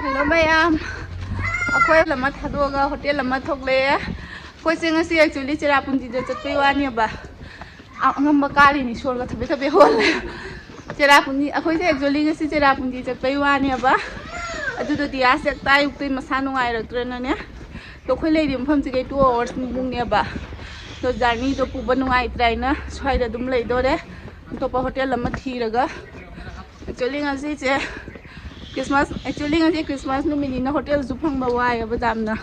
Hello ma'am. Aku lama thadua hotel lama thok le. Aku sing asi actually cera punji je chat pe wani ba. Ngam bakari ni shor ga thabe thabe hol. Cera punji aku actually ngasi cera punji chat pe wani ba. Adu do dia sek tai ukti masa nungai ra trena ne. To khoi le dim pham chi ge 2 hours ni bung ne ba. To journey to pu banungai trai na swai da dum lei do de. To pa hotel lama thi raga. Actually ngasi che Christmas actually ngasi Christmas no minina hotel zu phang ba wai ba jam na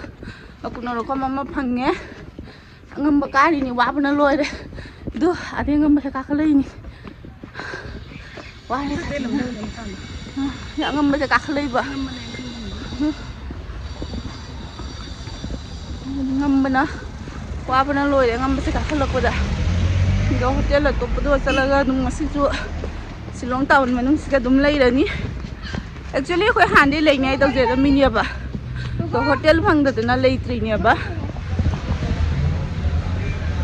akuno ro ko mama phange ngam ba kari ni wa bana loi de du ade ngam ba ka khalai ni wa ya ngam ba ka khalai ba ngam bana wa bana loi de ngam ba ka khalak ba da do hotel la to do chalaga dum ngasi ju Shillong town manung sika dum lai ra ni Actually, aku handi lagi ni itu jadi mini apa. To hotel phang dah tu na lagi tri ni apa.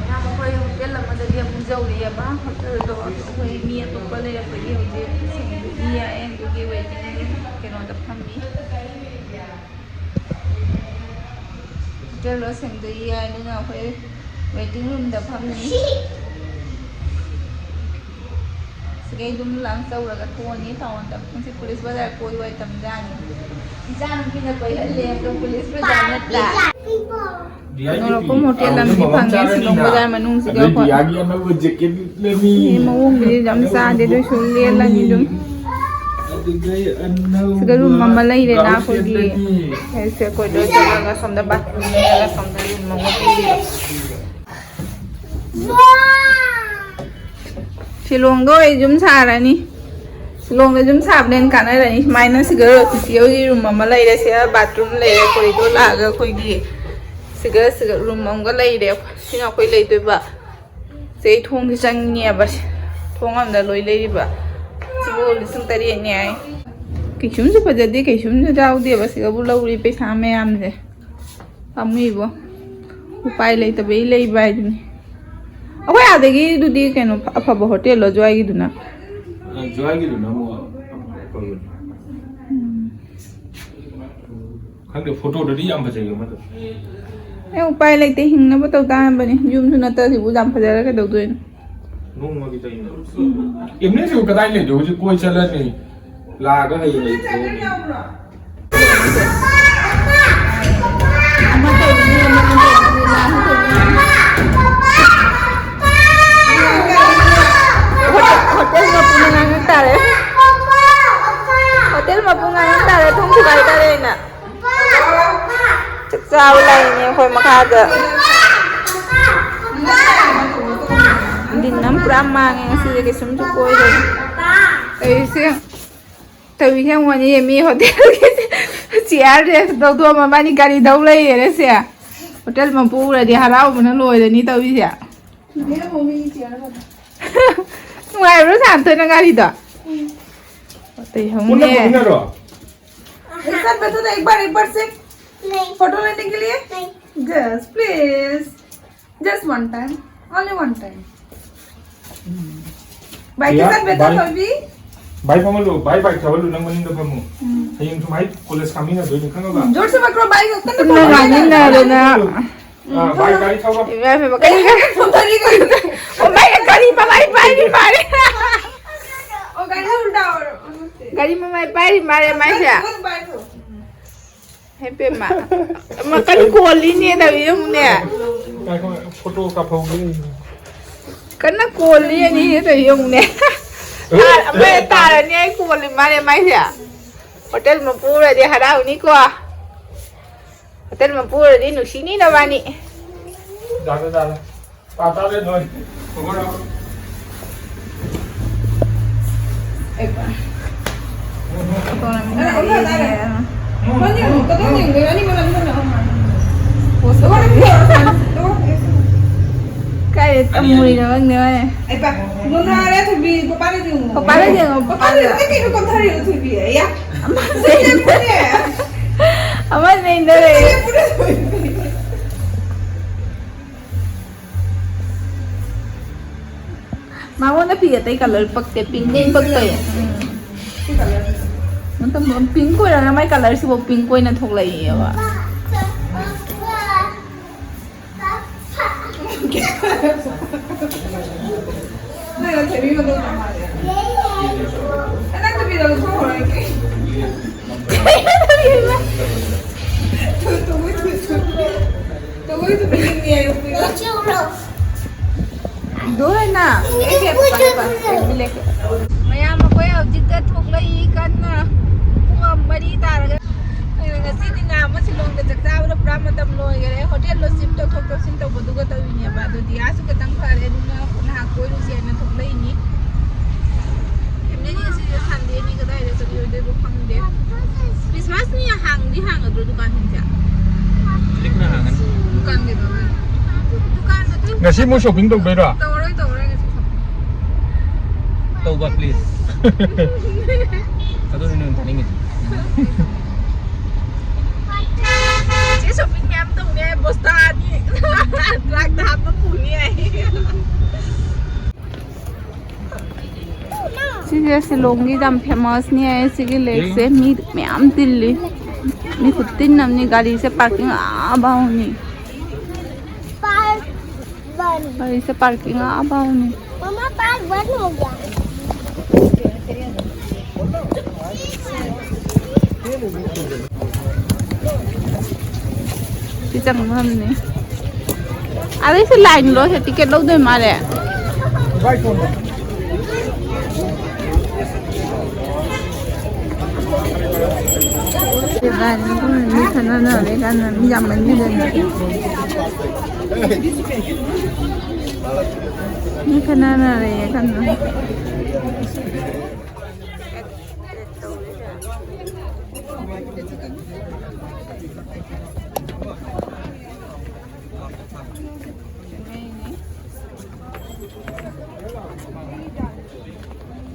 Ya, aku hotel lama dah dia pun jauh dia apa. Hotel tu aku ni tu boleh apa dia je. Iya, yang tu dia waiting kena dapat kami. Hotel lo seng tu iya ni aku waiting room dapat kami. Segai dum lang sau ra ka thon ni thon ta si police bazar koi wai tam jani jan pina pai halle to police bazar na ta no ko hotel lam si phange Shillong bazar manung si ga ko dia dia na jacket le ni mau bi jam sa de do shul le la ni dum segaru mama lai le na ko gi se ko do jala ga som da bat ne ga som da room mo pi Shillong do jum sa ra ni Shillong de jum sa nen kan ra ni minus sigar ti yo room ma lai de se bathroom le corridor la ga khoi gi sigar room ma ga lai de sina khoi lai to ba sei thong jang ni ba thong am da loi lai ba sibo lisung tari ni ai ki chum se pa de ki chum ne dau de ba sigar bu lau ri pe sa me am de amui bo upai lai ta be lai ba ni Aku ada lagi tu di kan apa hotel lo jual gitu na. Jual gitu na mo. Kan dia foto dari yang baca yang mana? Upai lagi teh hing na betul tahan bani. Jum tu nata si bujam fajar ke dau tuin. Nung kita ini. Ini sih kita ini tu je koi jalan ni. Laga hai ni. Hotel mà bunga yang tare thong chu bai tare na chak chau lai ni khoi ma kha da din nam pram ma nge si ke sum chu koi de ai se tawi yang wani mi hotel ke chiar de do do ma mani gari dau lai re se hotel ma pu ra di harau ma loi de ni tawi se ne mo mi chiar ba ngoài rồi sản thôi nó gari da Tây không nghe. Sir बता दो एक बार से photo लेने के लिए just please just one time only one time bike के साथ बैठा तो भी बाइक में लो बाइक चावल लो नंग मनिंग दफा मु हयिंग सुमाई कॉलेज कामी ना दोई खंगा बा जोर से मकरो बाइक ना गाड़ी ना रे ना बाइक गाड़ी चावा मैं पे गाड़ी ओ मैं गाड़ी में मारे ओ गाड़ी उल्टा और Gari mama pai mare mai ya. Happy ma. Makan koli ni dah biar ni. Foto kapau ni. Karena koli ni dah biar ni. Apa tar ni koli mare mai ya. Hotel mampura dia harau ni ko. Hotel mampura dia nu sini dah bani. Dah. Pata le noi. Cái mùi nữa anh nữa này. Ai ba, ngon ra đấy thì vì papa nó dừng. Papa nó dừng. Papa nó cái gì nó còn thay được thì vì ấy á. Amma nên đây. Mau na pia tay color pag te pink din pag tay. ꯃꯇꯝ pink ꯑꯣꯏꯔꯒ ꯃꯥꯏ ꯀꯂꯔꯁꯤꯕꯨ pink ꯑꯣꯏꯅ ꯊꯣꯛꯂꯛꯏꯑꯕ 내가 재미가 너무 말이야. 해당도 비라고 소홀할게. tôi bị nghe đố lên nào cái kẹp mày mà quay ở trên cái thuộc lấy cân mua mà đi ta rồi cái gì thì nào mà xin lỗi cái chắc sao nó pra mà tâm lôi cái hotel lo ship to thuộc to xin to budu cái tao nhỉ bà tôi đi áo cái tăng phá đấy đúng không nó coi rồi gì nó thuộc lấy nhỉ em nên như thế sản đi này cái đây là tôi đi được không đấy Christmas này hàng đi hàng ở dukaan hình chả Klik na hangan. dukaan gitu dukaan itu Ngasi mo shopping dog beda. tàu rồi Tauba please. Aduh ini nonton ini. Chị shopping em tụng nghe Boston đi Lạc đạp nó phủ nhẹ Sige Shillong gi jam famous ni hai sige lake se mi myam tilli mi khud tin namni gari se parking a bao ni gari se parking a bao ni Mama park बंद हो गया chị chẳng hơn này à đấy sẽ lạnh rồi thì ticket lâu rồi mà đấy Việt Nam cũng như thế nào nữa đấy là nhầm mình như thế này như thế nào nữa đấy kan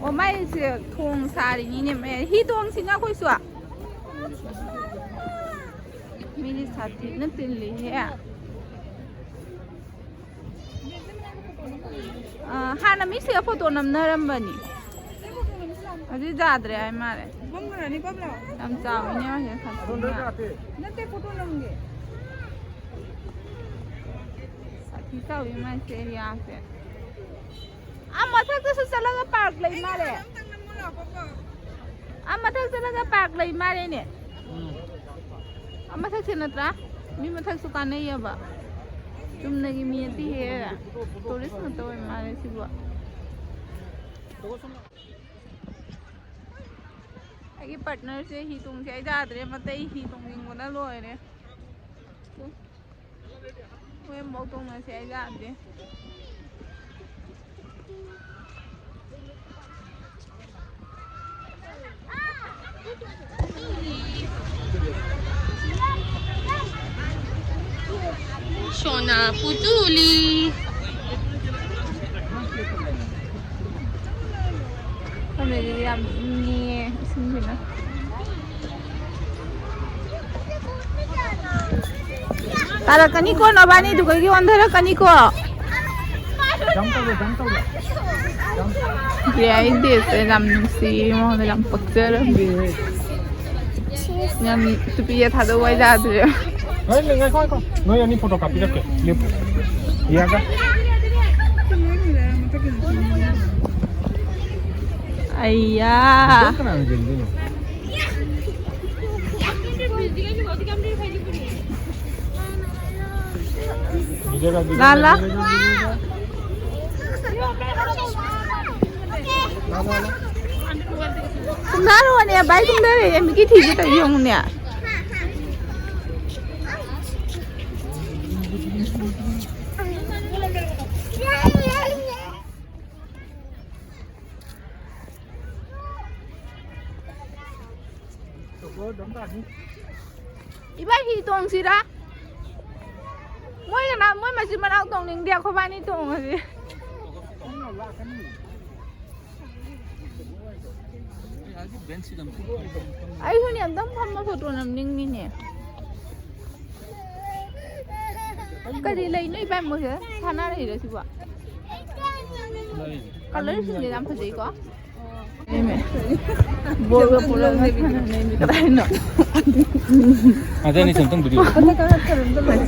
Ủa mấy sẽ thùng xa đi nhìn mẹ hi tuông xin nhau khôi xua mình đi sát thịt nó tiền lý hả Hana mi sẽ photo nằm nơi làm bẩn Aji जात रहे हैं हमारे बंगरानी बाबला हम चावल नहीं है खाते नते photo लंगे साथी चावल में से यहाँ से मथक से चला गया पार्क ले मारे मथक चला गया पार्क ले मारे ने मथक से नत्रा मी मथक सुकान नहीं है बा तुमने की मियती है टूरिस्ट न तो मारे सिवा आई पार्टनर से ही तुम से जात रे मत ही तुम जिंग ना लोए रे वे मौ तुम से जात दे Shona Putuli. Kami diam ni sini na. Tara kaniko na bani tu kaki wandara kaniko. Dia ini dalam si mau dalam picture. Yang tu dia thado wai dah tu. Nói lên ngay coi con. Nói anh đi photocopy ra kìa. Liệp. Iya kan? Ayah. Kenapa jadi gini? Lala. Kumaro ni baik kumaro yang bikin hijau tu yang ni. Iba hitong sira. Mỗi cái mỗi mà chỉ mà đau tông liền đeo không bao nhiêu tông rồi gì. Ai hôm nay đâm không mà photo nằm ninh ninh nè. Cái gì lấy nơi bên một thế, thằng nào đấy được chứ bộ. Còn lấy gì làm cái gì có? 볼가 보라가 하는 그다이노 아재니 something video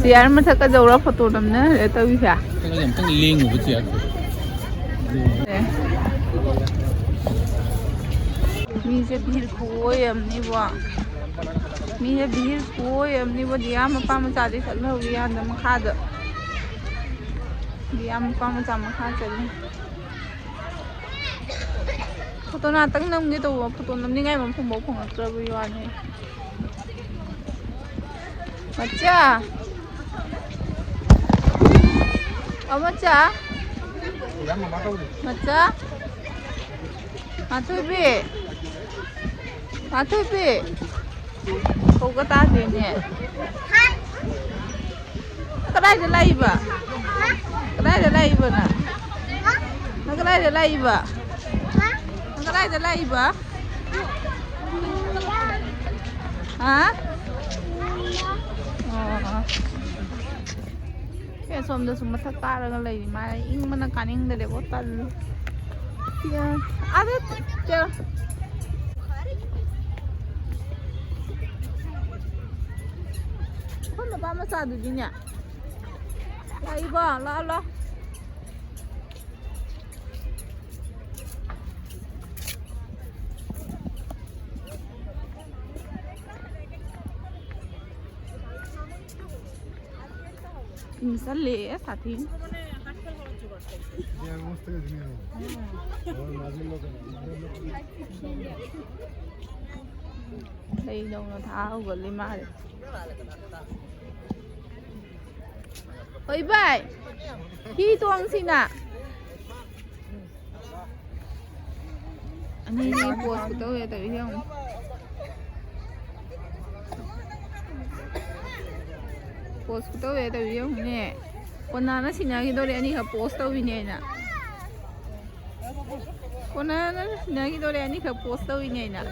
ciar mà thật cái dầu đó photo đầm nữa để tôi biết à cái này something link của chị mi sẽ bir khối em ni bo mi sẽ bir khối em ni bo dia mà pa mà cha đi thật lâu dia đầm khá được dia mà pa mà cha mà khá chân photo nào tăng năm cái đồ photo năm đi ngay mà không bố không được video này 맞자? 맞자? 맞자? 마토비? 마토비? 그거 다 되네. cái đây là live à? cái đây là live nè. cái đây là live à? cái đây là live à? hả? cái xóm đó xóm mặt ta ra lấy mà in mà nó cắn in để có tận kia à thế chưa không là ba mươi sáu được nhỉ lấy bỏ lo misalnya satin đây đâu nó tháo vừa lên mà ơi vậy khi tuang xin à anh đi post của tôi tại vì không post của tôi tại vì không nè con nào nó xin nhá cái đồ này anh đi post tôi vì nè nè con nào nó xin nhá cái đồ này anh đi post tôi vì nè nè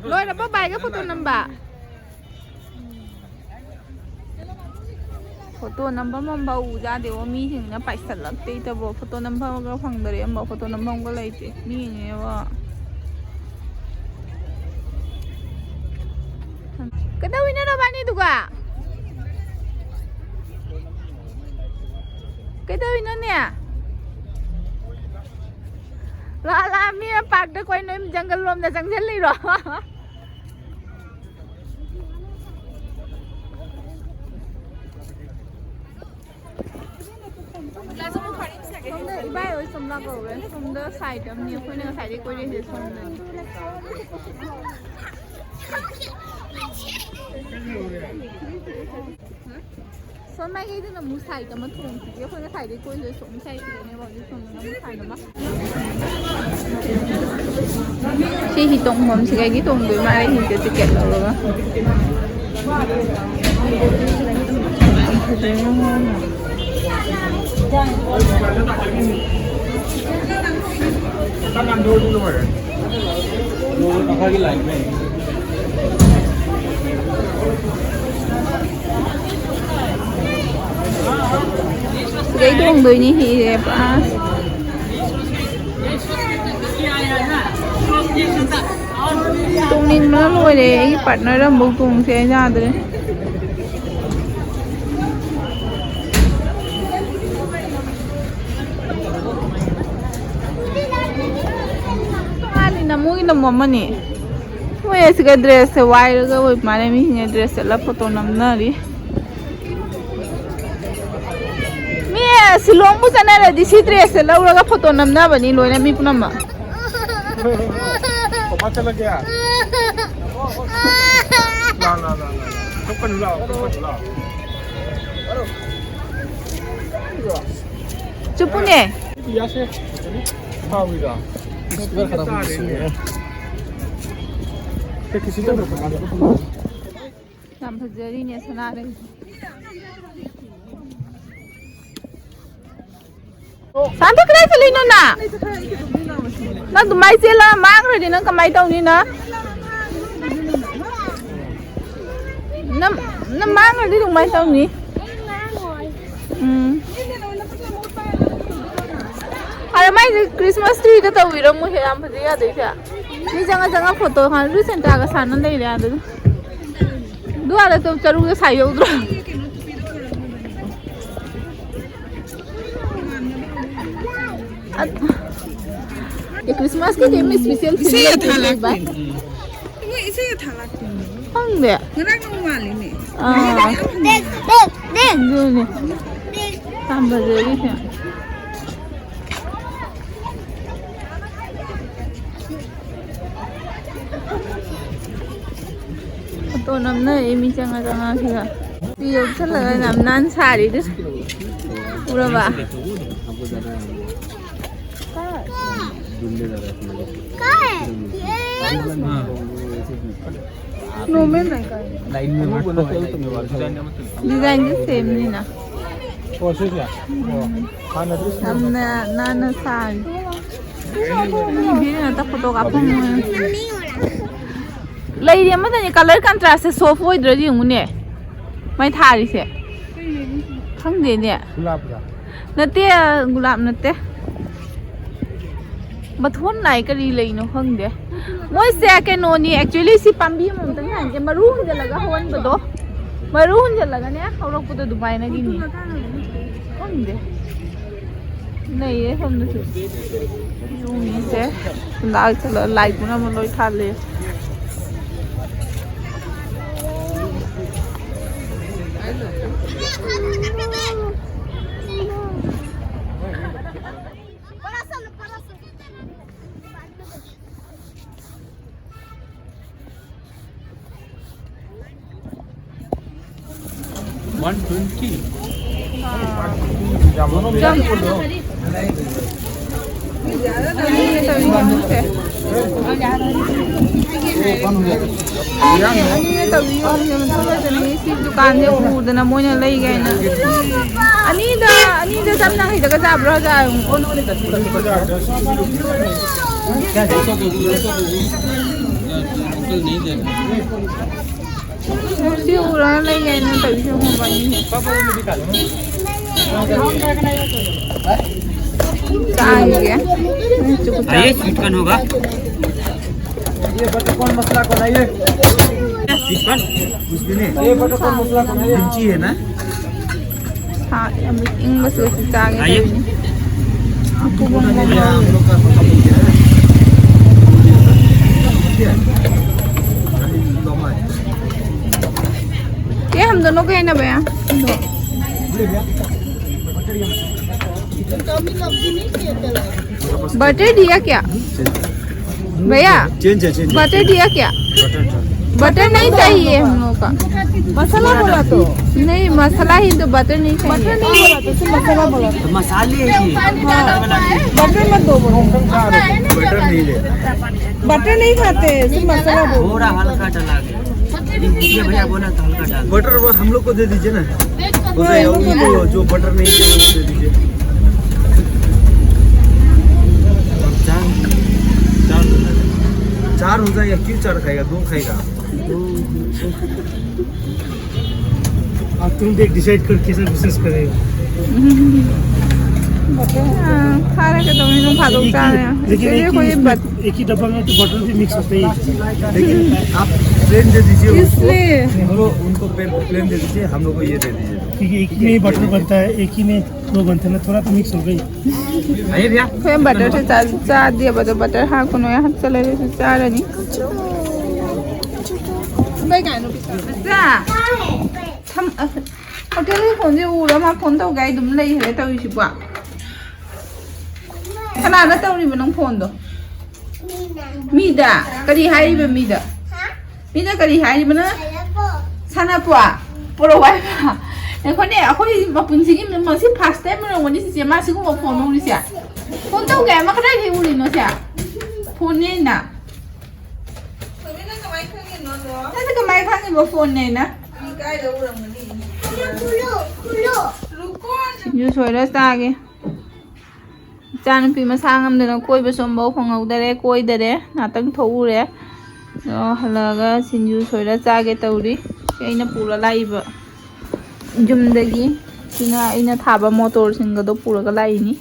rồi là bao bài cái photo number photo number mà bao ra để mà mi thì nó phải sẵn lắm tí tao bảo photo number cái phòng đấy em bảo photo number có lấy chứ mi như vậy cái đâu ini đâu bạn đi tụi cả cái đâu ini nè là mi park đó quay nơi jungle room là jungle đi rồi Ibai oi somla ko re somda side am ni khoi na side ko re somda somma ge de na mu side am thong ti khoi na side ko re som side ne ba ni som na mu side ma chi hi tong mom chi ga gi tong doi ma hi te ticket lo lo Tangan dulu ya. Dulu apa lagi lain nih? Cái đường đôi ní thì đẹp à. Tung ninh nó lôi để cái bạn nó đang bốc tung xe ra đấy. Namu ina mama ni. Wah sekarang dress white ke, wah mana ni dress lah foto namna ni. Mi Shillong pun sana ada di si dress lah, orang ke foto namna bani loh ni mi pun nama. Kau macam lagi ya? Nah. Cepat dulu. Cepat ni. Biasa. Tahu dah. Sekarang kata apa sih? Kita sudah berapa kali? Sampai jadi ni senang. Sampai kerja sini na. Nak dumai sila, mak ready nak kamai tahu ni na. Nam mak ready dumai tahu ni. Ada Ora mai Christmas tree da tau ira mu he am phadi ya de cha. Ni janga photo ha lu center ga san nan dei ya de. Du ala to charu ga sai yo dro. ये Christmas के game में special इसे ये था बात लगते वो इसे ये था लगते हम दे ngana ng mali ni देख जो ने हम बजे ही है तो नमना एमी चंगा किया ये चल लगा नमनान सारी दे पूरा बा snowman नहीं का डिजाइन जो सेम नहीं ना Proses ya. हमने ना सारी भी ना तब फोटो का फोन लई दिया मत नहीं कलर कंट्रास्ट से सोफ हो इधर जी उन्हें मैं थारी से खंग दे दिया Gulab ya. नते गुलाब नते बथोन नाई करी लई नो खंग दे मोय से के नोनी एक्चुअली सी पंबी मम तंग हां के मरू जे लगा होन बदो मरू जे लगा ने हौरक पुतो दुबाई ना गिनी खंग दे नहीं ये हम न यूनी से लाल चलो लाइट ना मन लोई था ले दुकान से उदना मोइन लई गए ना अनी दा सब ना है जगह जाब रहा जा सी उड़ा लई गए ना तभी से हम बनी है चाहिए आइए स्वीट कॉर्न होगा ये बटर कॉर्न मसाला को लाइए स्वीट कॉर्न कुछ भी नहीं ये बटर कॉर्न मसाला को लाइए मिर्ची है ना हाँ हम इंग्लिश में चाहिए आइए हम लोग का खत्म हो गया है ये हम दोनों के है ना भैया बटर दिया क्या भैया चेंज बटर दिया क्या बटर नहीं चाहिए हम लोगों का मसाला बोला तो नहीं मसाला ही तो बटर नहीं चाहिए बटर नहीं बोला तो सिर्फ मसाला बोला तो मसाले हैं ये बटर मत दो बोलो बटर नहीं ले बटर नहीं खाते सिर्फ मसाला दो थोड़ा हल्का डाला गया ये भैया बोला तो हल्का डाल बटर वो हम लोग को दे दीजिए ना उनको जो बटर नहीं चाहिए वो दे दीजिए चार हो जाएगा क्यों चार खाएगा दो खाएगा अब तुम देख डिसाइड कर कैसे बिजनेस करेगा खा रहे तो नहीं खा दो लेकिन कोई एक ही डब्बा में तो बटर भी मिक्स होता है लेकिन आप प्लेन दे दीजिए इसलिए उनको प्लेन दे दीजिए हम लोग को ये दे दीजिए क्योंकि एक ही में बटर बनता है एक ही में दो बनते हैं ना थोड़ा तो मिक्स हो गई आइए भैया कोई बटर से चार दिया बटर हाँ कोनो यहाँ चले रहे चार नहीं हम होटल की फोन से उड़ा मा फोन तो गई तुम नहीं है तो इसी बात खना ना तो नहीं बनूं फोन दो मीदा करी हाई बे मीदा करी हाई बना साना पुआ पुरो वाई पा देखो ने अखोई मपुंसी की मसी फर्स्ट टाइम में वनी से मा सिगु फोन उरी से फोन तो गए मा खदा के उरी नो से फोन ने ना ऐसे का माइक खाने वो फोन ने ना जो सोइरा सागे चानुपी मसांग हमदना कोइबे सोमबो फंगौदरे कोइदरे नातंग थौरे हलागा सिंजू सोइरा चागे तौरी अइना पुरा लाइबा जुमदगी सिना अइना थाबा मोटर सिंगदो पुरागा लाइनी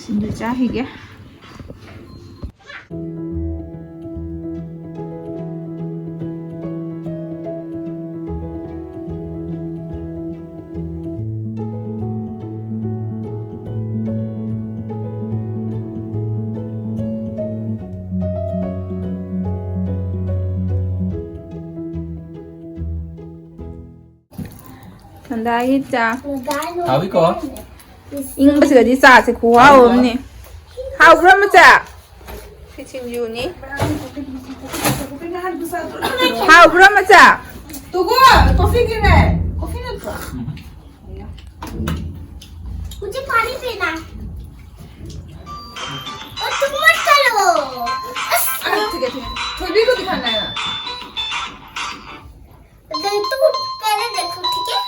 सिंधु चाहीगे संदाई चा Tahu iko? 잉 버스가 디 싸지 고아 없니 하우 그럼 자 피칭 유니 하우 그럼 자 Tunggu, kopi gini. Kopi nanti. मुझे पानी पीना और तुम मत चलो ठीक है। थोड़ी को दिखाना है। तू पहले देखो ठीक है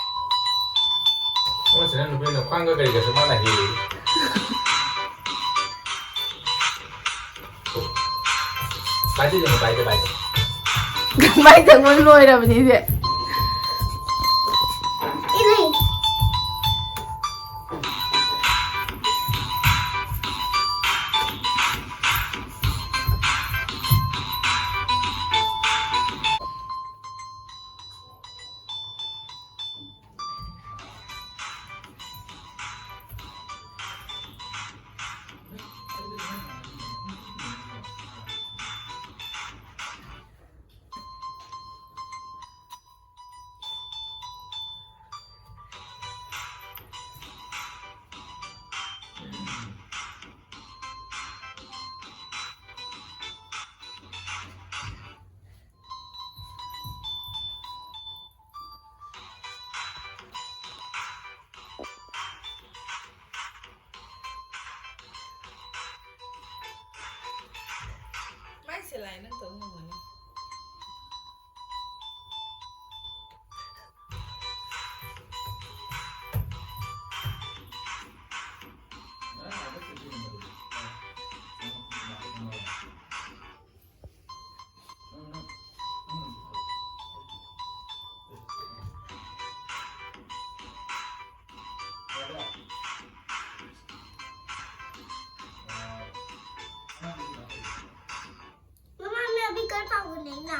Cuma sebenarnya lebih nongkrong gak kayak gitu mana sih? Baca jangan baca. mai thằng muốn lôi ra bên đi vậy ये नहीं मम्मा मैं अभी कर पाऊंगी नहीं ना